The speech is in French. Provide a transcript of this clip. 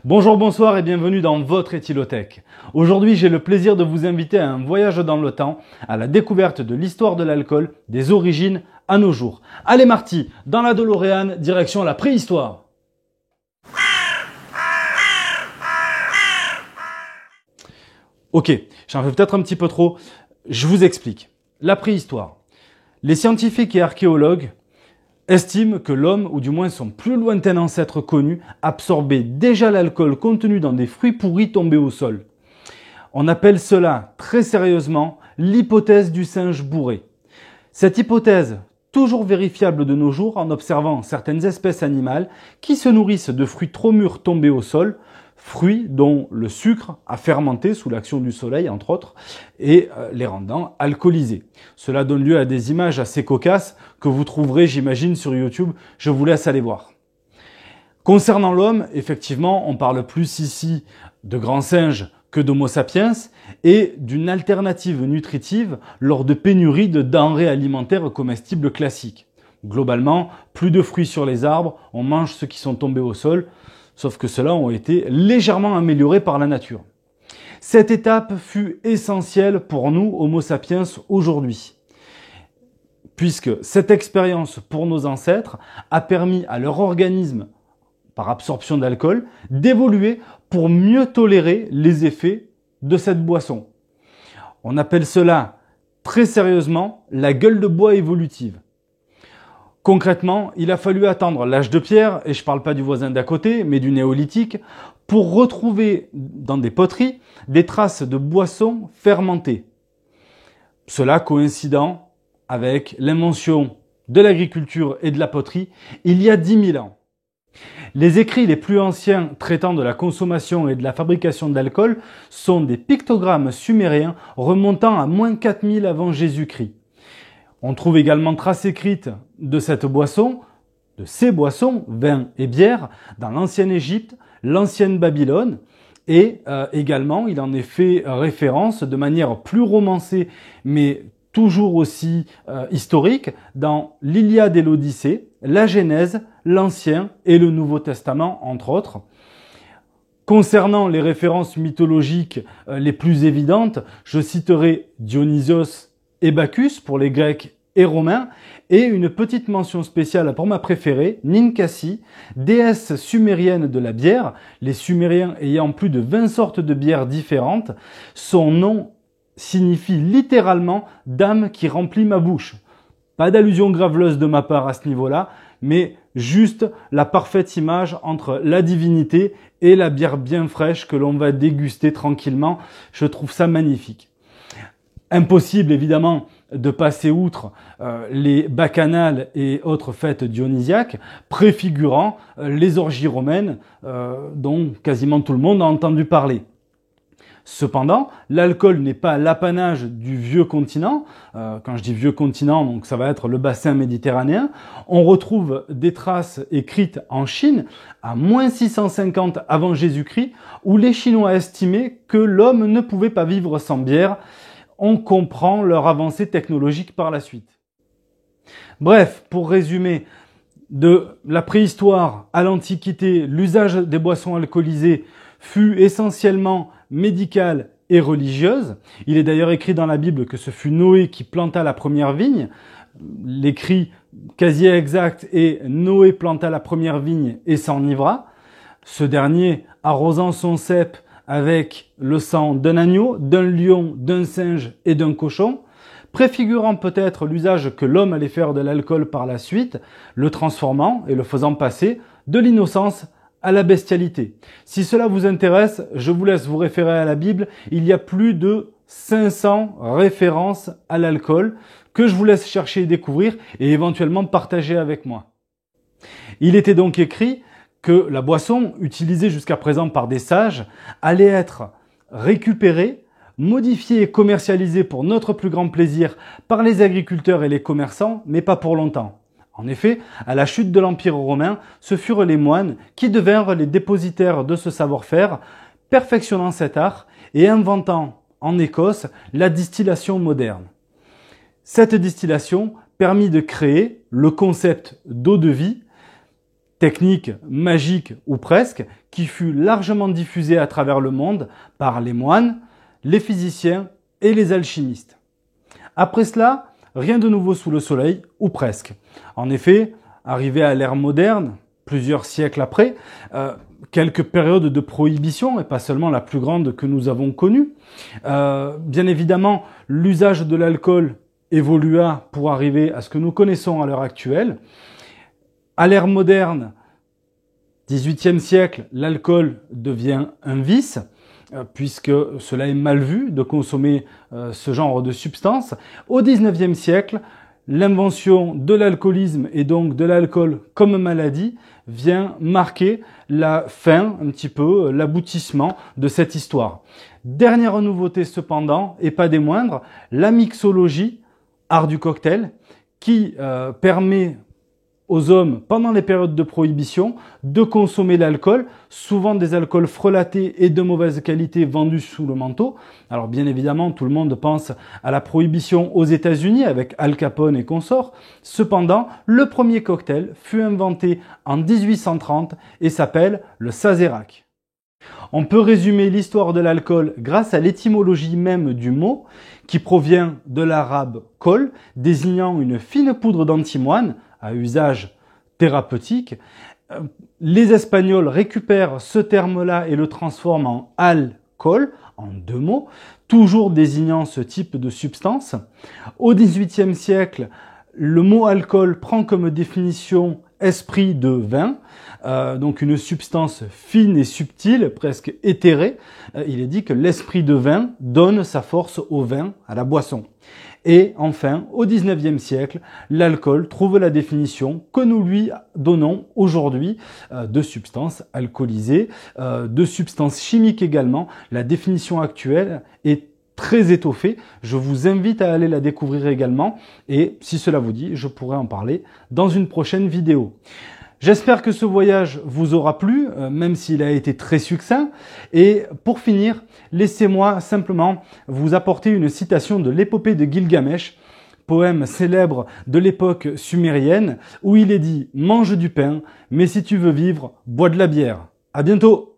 Bonjour, bonsoir et bienvenue dans votre Éthylothèque. Aujourd'hui, j'ai le plaisir de vous inviter à un voyage dans le temps, à la découverte de l'histoire de l'alcool, des origines à nos jours. Allez Marty, dans la DeLorean, direction la préhistoire. Ok, j'en fais peut-être un petit peu trop, je vous explique. La préhistoire. Les scientifiques et archéologues estime que l'homme, ou du moins son plus lointain ancêtre connu, absorbait déjà l'alcool contenu dans des fruits pourris tombés au sol. On appelle cela très sérieusement l'hypothèse du singe bourré. Cette hypothèse, toujours vérifiable de nos jours en observant certaines espèces animales qui se nourrissent de fruits trop mûrs tombés au sol, fruits dont le sucre a fermenté sous l'action du soleil, entre autres, et les rendant alcoolisés. Cela donne lieu à des images assez cocasses que vous trouverez, j'imagine, sur YouTube. Je vous laisse aller voir. Concernant l'homme, effectivement, on parle plus ici de grands singes que d'Homo sapiens et d'une alternative nutritive lors de pénuries de denrées alimentaires comestibles classiques. Globalement, plus de fruits sur les arbres, on mange ceux qui sont tombés au sol, sauf que ceux-là ont été légèrement améliorés par la nature. Cette étape fut essentielle pour nous, Homo sapiens, aujourd'hui, puisque cette expérience pour nos ancêtres a permis à leur organisme, par absorption d'alcool, d'évoluer pour mieux tolérer les effets de cette boisson. On appelle cela très sérieusement la gueule de bois évolutive. Concrètement, il a fallu attendre l'âge de pierre, et je ne parle pas du voisin d'à côté, mais du néolithique, pour retrouver dans des poteries des traces de boissons fermentées. Cela coïncidant avec l'invention de l'agriculture et de la poterie il y a 10 000 ans. Les écrits les plus anciens traitant de la consommation et de la fabrication d'alcool sont des pictogrammes sumériens remontant à -4000 avant Jésus-Christ. On trouve également trace écrite de cette boisson, de ces boissons, vin et bière, dans l'ancienne Égypte, l'ancienne Babylone, et également il en est fait référence de manière plus romancée, mais toujours aussi historique, dans l'Iliade et l'Odyssée, la Genèse, l'Ancien et le Nouveau Testament, entre autres. Concernant les références mythologiques les plus évidentes, je citerai Dionysos et Bacchus pour les Grecs et Romains, et une petite mention spéciale pour ma préférée, Ninkasi, déesse sumérienne de la bière, les Sumériens ayant plus de 20 sortes de bières différentes. Son nom signifie littéralement « dame qui remplit ma bouche ». Pas d'allusion graveleuse de ma part à ce niveau-là, mais juste la parfaite image entre la divinité et la bière bien fraîche que l'on va déguster tranquillement. Je trouve ça magnifique. Impossible évidemment de passer outre les bacchanales et autres fêtes dionysiaques, préfigurant les orgies romaines dont quasiment tout le monde a entendu parler. Cependant, l'alcool n'est pas l'apanage du vieux continent. Quand je dis vieux continent, donc ça va être le bassin méditerranéen. On retrouve des traces écrites en Chine à -650 avant Jésus-Christ, où les Chinois estimaient que l'homme ne pouvait pas vivre sans bière. On comprend leur avancée technologique par la suite. Bref, pour résumer, de la préhistoire à l'Antiquité, l'usage des boissons alcoolisées fut essentiellement médicale et religieuse. Il est d'ailleurs écrit dans la Bible que ce fut Noé qui planta la première vigne. L'écrit quasi exact est Noé planta la première vigne et s'enivra. Ce dernier arrosant son cep avec le sang d'un agneau, d'un lion, d'un singe et d'un cochon, préfigurant peut-être l'usage que l'homme allait faire de l'alcool par la suite, le transformant et le faisant passer de l'innocence à la bestialité. Si cela vous intéresse, je vous laisse vous référer à la Bible. Il y a plus de 500 références à l'alcool que je vous laisse chercher et découvrir et éventuellement partager avec moi. Il était donc écrit que la boisson, utilisée jusqu'à présent par des sages, allait être récupérée, modifiée et commercialisée pour notre plus grand plaisir par les agriculteurs et les commerçants, mais pas pour longtemps. En effet, à la chute de l'Empire romain, ce furent les moines qui devinrent les dépositaires de ce savoir-faire, perfectionnant cet art et inventant en Écosse la distillation moderne. Cette distillation permit de créer le concept d'eau de vie, technique magique ou presque, qui fut largement diffusée à travers le monde par les moines, les physiciens et les alchimistes. Après cela, rien de nouveau sous le soleil, ou presque. En effet, arrivé à l'ère moderne, plusieurs siècles après, quelques périodes de prohibition, et pas seulement la plus grande que nous avons connue. Bien évidemment, l'usage de l'alcool évolua pour arriver à ce que nous connaissons à l'heure actuelle. À l'ère moderne, 18e siècle, l'alcool devient un vice, puisque cela est mal vu de consommer ce genre de substance. Au 19e siècle, l'invention de l'alcoolisme et donc de l'alcool comme maladie vient marquer la fin, un petit peu, l'aboutissement de cette histoire. Dernière nouveauté cependant, et pas des moindres, la mixologie, art du cocktail, qui permet aux hommes, pendant les périodes de prohibition, de consommer l'alcool, souvent des alcools frelatés et de mauvaise qualité vendus sous le manteau. Alors bien évidemment, tout le monde pense à la prohibition aux États-Unis avec Al Capone et consorts. Cependant, le premier cocktail fut inventé en 1830 et s'appelle le Sazerac. On peut résumer l'histoire de l'alcool grâce à l'étymologie même du mot, qui provient de l'arabe kol, désignant une fine poudre d'antimoine à usage thérapeutique. Les Espagnols récupèrent ce terme-là et le transforment en alcool, en deux mots, toujours désignant ce type de substance. Au XVIIIe siècle, le mot alcool prend comme définition esprit de vin, donc une substance fine et subtile, presque éthérée. Il est dit que l'esprit de vin donne sa force au vin, à la boisson. Et enfin, au XIXe siècle, l'alcool trouve la définition que nous lui donnons aujourd'hui de substances alcoolisées, de substances chimiques également. La définition actuelle est très étoffée. Je vous invite à aller la découvrir également et si cela vous dit, je pourrai en parler dans une prochaine vidéo. J'espère que ce voyage vous aura plu, même s'il a été très succinct. Et pour finir, laissez-moi simplement vous apporter une citation de l'épopée de Gilgamesh, poème célèbre de l'époque sumérienne, où il est dit « Mange du pain, mais si tu veux vivre, bois de la bière ». À bientôt.